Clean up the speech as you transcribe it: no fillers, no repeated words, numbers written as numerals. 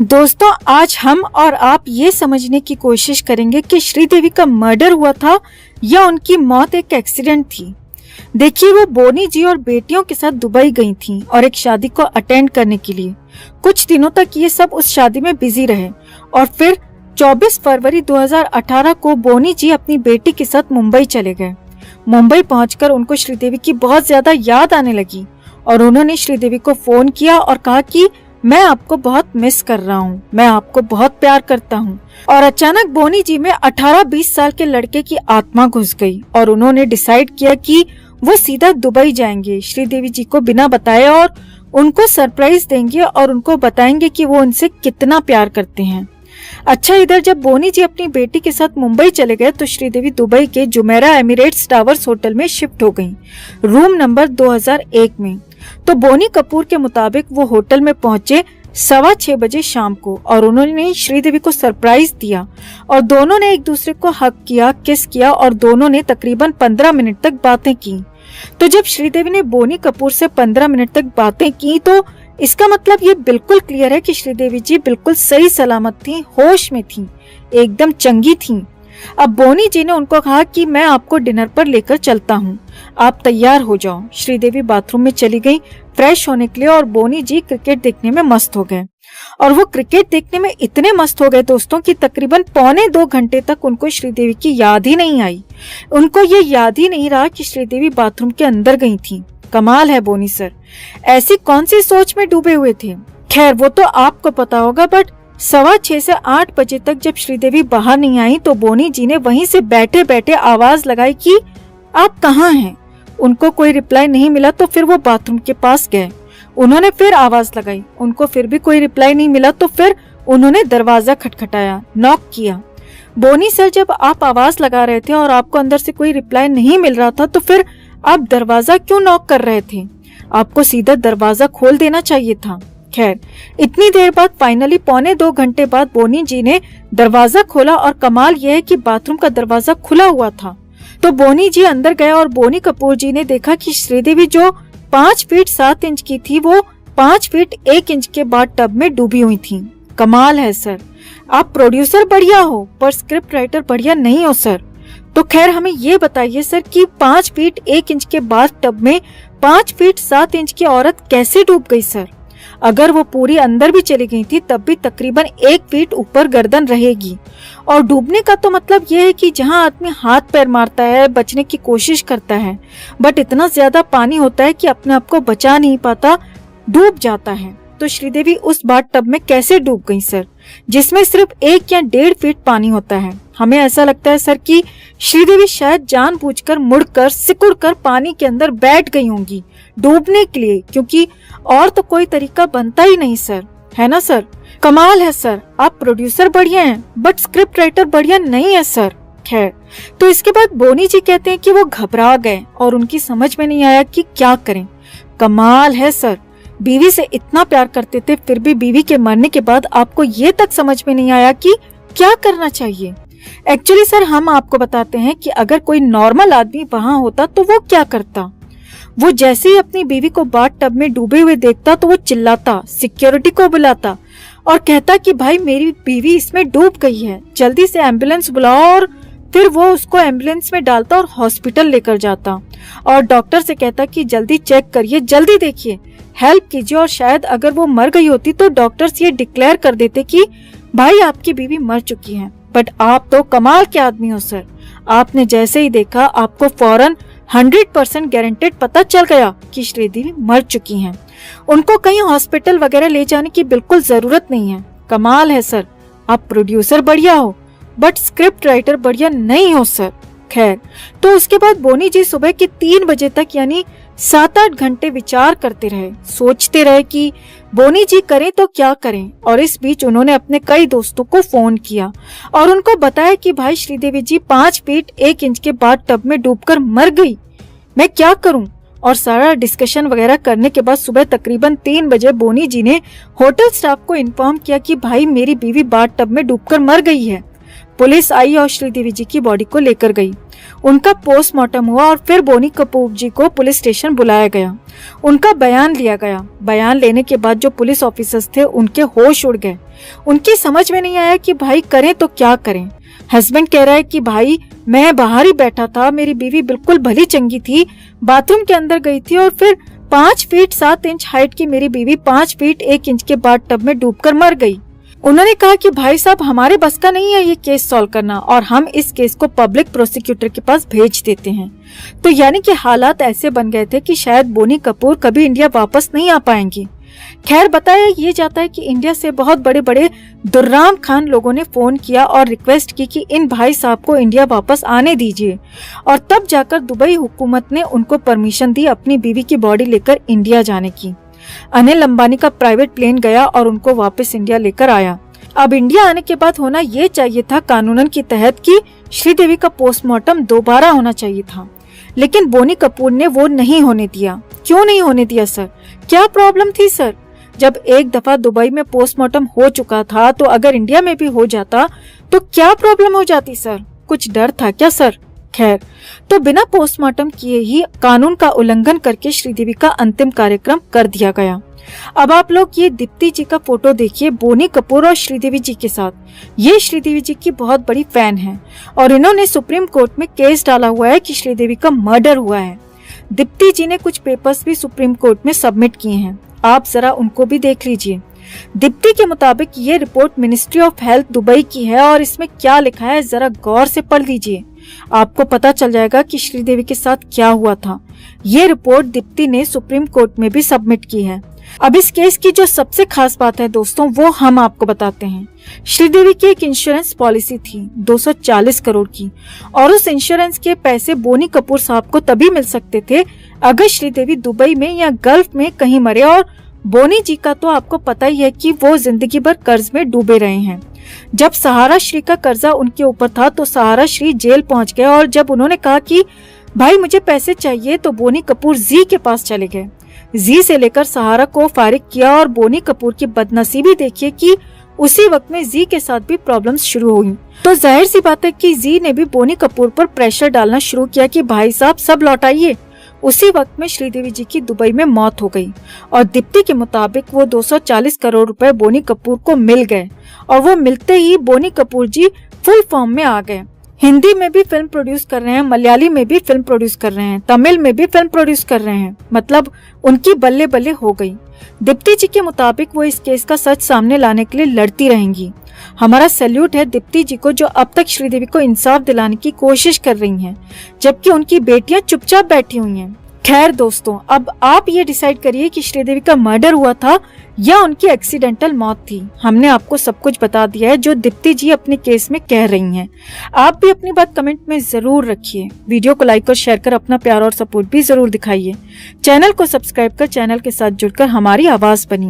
दोस्तों, आज हम और आप ये समझने की कोशिश करेंगे कि श्रीदेवी का मर्डर हुआ था या उनकी मौत एक एक्सीडेंट थी। देखिए, वो बोनी जी और बेटियों के साथ दुबई गई थीं और एक शादी को अटेंड करने के लिए। कुछ दिनों तक ये सब उस शादी में बिजी रहे और फिर 24 फरवरी 2018 को बोनी जी अपनी बेटी के साथ मुंबई चले गए। मुंबई पहुंचकर उनको श्रीदेवी की बहुत ज्यादा याद आने लगी और उन्होंने श्रीदेवी को फोन किया और कहा कि मैं आपको बहुत मिस कर रहा हूँ, मैं आपको बहुत प्यार करता हूँ। और अचानक बोनी जी में 18-20 साल के लड़के की आत्मा घुस गई और उन्होंने डिसाइड किया कि वो सीधा दुबई जाएंगे, श्रीदेवी जी को बिना बताए और उनको सरप्राइज देंगे और उनको बताएंगे कि वो उनसे कितना प्यार करते हैं। अच्छा, इधर जब बोनी जी अपनी बेटी के साथ मुंबई चले गए तो श्रीदेवी दुबई के जुमेरा एमिरेट्स टावर्स होटल में शिफ्ट हो गई, रूम नंबर 2001 में। तो बोनी कपूर के मुताबिक वो होटल में पहुंचे 6:15 बजे शाम को और उन्होंने श्रीदेवी को सरप्राइज दिया और दोनों ने एक दूसरे को हग किया, किस किया और दोनों ने तकरीबन 15 मिनट तक बातें की। तो जब श्रीदेवी ने बोनी कपूर से 15 मिनट तक बातें की तो इसका मतलब ये बिल्कुल क्लियर है कि श्रीदेवी जी बिल्कुल सही सलामत थी, होश में थी, एकदम चंगी थी। अब बोनी जी ने उनको कहा कि मैं आपको डिनर पर लेकर चलता हूँ, आप तैयार हो जाओ। श्रीदेवी बाथरूम में चली गई फ्रेश होने के लिए और बोनी जी क्रिकेट देखने में मस्त हो गए। और वो क्रिकेट देखने में इतने मस्त हो गए दोस्तों कि तकरीबन 1.25 घंटे तक उनको श्रीदेवी की याद ही नहीं आई। उनको ये याद ही नहीं रहा कि श्रीदेवी बाथरूम के अंदर गई थी। कमाल है बोनी सर, ऐसी कौन सी सोच में डूबे हुए थे। खैर, वो तो आपको पता होगा, बट 6:15 से 8 बजे तक जब श्रीदेवी बाहर नहीं आई तो बोनी जी ने वहीं से बैठे बैठे आवाज लगाई कि आप कहाँ हैं। उनको कोई रिप्लाई नहीं मिला तो फिर वो बाथरूम के पास गए। उन्होंने फिर आवाज लगाई, उनको फिर भी कोई रिप्लाई नहीं मिला तो फिर उन्होंने दरवाजा खटखटाया, नॉक किया। बोनी सर, जब आप आवाज लगा रहे थे और आपको अंदर से कोई रिप्लाई नहीं मिल रहा था तो फिर आप दरवाजा क्यों नॉक कर रहे थे? आपको सीधा दरवाजा खोल देना चाहिए था। खैर, इतनी देर बाद फाइनली 1.25 घंटे बाद बोनी जी ने दरवाजा खोला और कमाल यह है कि बाथरूम का दरवाजा खुला हुआ था। तो बोनी जी अंदर गए और बोनी कपूर जी ने देखा कि श्रीदेवी जो 5 फीट 7 इंच की थी वो 5 फीट 1 इंच के बाद टब में डूबी हुई थी। कमाल है सर, आप प्रोड्यूसर बढ़िया हो पर स्क्रिप्ट राइटर बढ़िया नहीं हो सर। तो खैर, हमें ये बताइए सर कि 5 फीट 1 इंच के बाद टब में 5 फीट 7 इंच की औरत कैसे डूब गई सर? अगर वो पूरी अंदर भी चली गई थी तब भी तकरीबन 1 फीट ऊपर गर्दन रहेगी। और डूबने का तो मतलब ये है कि जहाँ आदमी हाथ पैर मारता है, बचने की कोशिश करता है, बट इतना ज्यादा पानी होता है कि अपने आप को बचा नहीं पाता, डूब जाता है। तो श्रीदेवी उस बाथ टब में कैसे डूब गई सर, जिसमें सिर्फ 1 या 1.5 फीट पानी होता है? हमें ऐसा लगता है सर कि श्रीदेवी शायद जानबूझकर मुड़कर सिकुड़कर पानी के अंदर बैठ गई होंगी डूबने के लिए, क्योंकि और तो कोई तरीका बनता ही नहीं सर, है ना सर? कमाल है सर, आप प्रोड्यूसर बढ़िया हैं बट स्क्रिप्ट राइटर बढ़िया नहीं है सर। खैर, तो इसके बाद बोनी जी कहते हैं कि वो घबरा गए और उनकी समझ में नहीं आया कि क्या करें। कमाल है सर, बीवी से इतना प्यार करते थे फिर भी बीवी के मरने के बाद आपको ये तक समझ में नहीं आया कि क्या करना चाहिए। एक्चुअली सर, हम आपको बताते हैं कि अगर कोई नॉर्मल आदमी वहाँ होता तो वो क्या करता। वो जैसे ही अपनी बीवी को बाथ टब में डूबे हुए देखता तो वो चिल्लाता, सिक्योरिटी को बुलाता और कहता कि भाई मेरी बीवी इसमें डूब गई है, जल्दी से एम्बुलेंस बुलाओ। और फिर वो उसको एम्बुलेंस में डालता और हॉस्पिटल लेकर जाता और डॉक्टर से कहता कि जल्दी चेक करिए, जल्दी देखिए, हेल्प कीजिए। और शायद अगर वो मर गई होती तो डॉक्टर्स ये डिक्लेयर कर देते कि भाई आपकी बीवी मर चुकी है। बट आप तो कमाल के आदमी हो सर, आपने जैसे ही देखा आपको फौरन 100% गारंटेड पता चल गया कि श्रीदेवी मर चुकी हैं। उनको कहीं हॉस्पिटल वगैरह ले जाने की बिल्कुल जरूरत नहीं है। कमाल है सर, आप प्रोड्यूसर बढ़िया हो बट स्क्रिप्ट राइटर बढ़िया नहीं हो सर। खैर, तो उसके बाद बोनी जी सुबह के 3 बजे तक यानी 7-8 घंटे विचार करते रहे, सोचते रहे कि बोनी जी करें तो क्या करें। और इस बीच उन्होंने अपने कई दोस्तों को फोन किया और उनको बताया कि भाई श्रीदेवी जी 5 फीट 1 इंच के बाद टब में डूबकर मर गई, मैं क्या करूं। और सारा डिस्कशन वगैरह करने के बाद सुबह तकरीबन 3 बजे बोनी जी ने होटल स्टाफ को इन्फॉर्म किया कि भाई मेरी बीवी बाथ टब में डूबकर मर गई है। पुलिस आई और श्रीदेवी जी की बॉडी को लेकर गई। उनका पोस्टमार्टम हुआ और फिर बोनी कपूर जी को पुलिस स्टेशन बुलाया गया। उनका बयान लिया गया। बयान लेने के बाद जो पुलिस ऑफिसर्स थे उनके होश उड़ गए। उनकी समझ में नहीं आया कि भाई करें तो क्या करें। हस्बैंड कह रहा है कि भाई मैं बाहर ही बैठा था, मेरी बीवी बिल्कुल भली चंगी थी, बाथरूम के अंदर गई थी और फिर 5 फीट 7 इंच हाइट की मेरी बीवी 5 फीट 1 इंच के बाथटब में डूबकर मर गई। उन्होंने कहा कि भाई साहब हमारे बस का नहीं है ये केस सॉल्व करना और हम इस केस को पब्लिक प्रोसिक्यूटर के पास भेज देते हैं। तो यानी कि हालात ऐसे बन गए थे कि शायद बोनी कपूर कभी इंडिया वापस नहीं आ पाएंगी। खैर बताया ये जाता है कि इंडिया से बहुत बड़े बड़े दुर्राम खान लोगों ने फोन किया और रिक्वेस्ट की कि इन भाई साहब को इंडिया वापस आने दीजिए और तब जाकर दुबई हुकूमत ने उनको परमिशन दी अपनी बीवी की बॉडी लेकर इंडिया जाने की। अनिल अंबानी का प्राइवेट प्लेन गया और उनको वापस इंडिया लेकर आया। अब इंडिया आने के बाद होना ये चाहिए था कानूनन के तहत कि श्रीदेवी का पोस्टमार्टम दोबारा होना चाहिए था, लेकिन बोनी कपूर ने वो नहीं होने दिया। क्यों नहीं होने दिया सर? क्या प्रॉब्लम थी सर? जब एक दफा दुबई में पोस्टमार्टम हो चुका था तो अगर इंडिया में भी हो जाता तो क्या प्रॉब्लम हो जाती सर? कुछ डर था क्या सर? खैर, तो बिना पोस्टमार्टम किए ही कानून का उल्लंघन करके श्रीदेवी का अंतिम कार्यक्रम कर दिया गया। अब आप लोग ये दीप्ति जी का फोटो देखिए बोनी कपूर और श्रीदेवी जी के साथ। ये श्रीदेवी जी की बहुत बड़ी फैन है और इन्होंने सुप्रीम कोर्ट में केस डाला हुआ है कि श्रीदेवी का मर्डर हुआ है। दीप्ति जी ने कुछ पेपर्स भी सुप्रीम कोर्ट में सबमिट किए हैं, आप जरा उनको भी देख लीजिए। दीप्ति के मुताबिक ये report ministry of health Dubai की है और इसमें क्या लिखा है जरा गौर से पढ़ लीजिए, आपको पता चल जाएगा कि श्रीदेवी के साथ क्या हुआ था। ये रिपोर्ट दीप्ति ने सुप्रीम कोर्ट में भी सबमिट की है। अब इस केस की जो सबसे खास बात है दोस्तों वो हम आपको बताते हैं। श्रीदेवी की एक इंश्योरेंस पॉलिसी थी 240 करोड़ की और उस इंश्योरेंस के पैसे बोनी कपूर साहब को तभी मिल सकते थे अगर श्रीदेवी दुबई में या गल्फ में कहीं मरे। और बोनी जी का तो आपको पता ही है कि वो जिंदगी भर कर्ज में डूबे रहे हैं। जब सहारा श्री का कर्जा उनके ऊपर था तो सहारा श्री जेल पहुंच गए और जब उन्होंने कहा कि भाई मुझे पैसे चाहिए तो बोनी कपूर जी के पास चले गए। जी से लेकर सहारा को फारिग किया और बोनी कपूर की बदनसीबी देखिए कि उसी वक्त में जी के साथ भी प्रॉब्लम्स शुरू हुई। तो जाहिर सी बात है कि जी ने भी बोनी कपूर पर प्रेशर डालना शुरू किया कि भाई साहब सब लौटाइए। उसी वक्त में श्रीदेवी जी की दुबई में मौत हो गई और दीप्ति के मुताबिक वो 240 करोड़ रुपए बोनी कपूर को मिल गए और वो मिलते ही बोनी कपूर जी फुल फॉर्म में आ गए। हिंदी में भी फिल्म प्रोड्यूस कर रहे हैं, मलयाली में भी फिल्म प्रोड्यूस कर रहे हैं, तमिल में भी फिल्म प्रोड्यूस कर रहे हैं, मतलब उनकी बल्ले बल्ले हो गई। दीप्ति जी के मुताबिक वो इस केस का सच सामने लाने के लिए लड़ती रहेंगी। हमारा सैल्यूट है दीप्ति जी को जो अब तक श्रीदेवी को इंसाफ दिलाने की कोशिश कर रही हैं, जबकि उनकी बेटियां चुपचाप बैठी हुई हैं। खैर दोस्तों, अब आप ये डिसाइड करिए कि श्रीदेवी का मर्डर हुआ था या उनकी एक्सीडेंटल मौत थी। हमने आपको सब कुछ बता दिया है जो दीप्ति जी अपने केस में कह रही हैं। आप भी अपनी बात कमेंट में जरूर रखिए। वीडियो को लाइक और शेयर कर अपना प्यार और सपोर्ट भी जरूर दिखाइए। चैनल को सब्सक्राइब कर चैनल के साथ जुड़कर हमारी आवाज बनिए।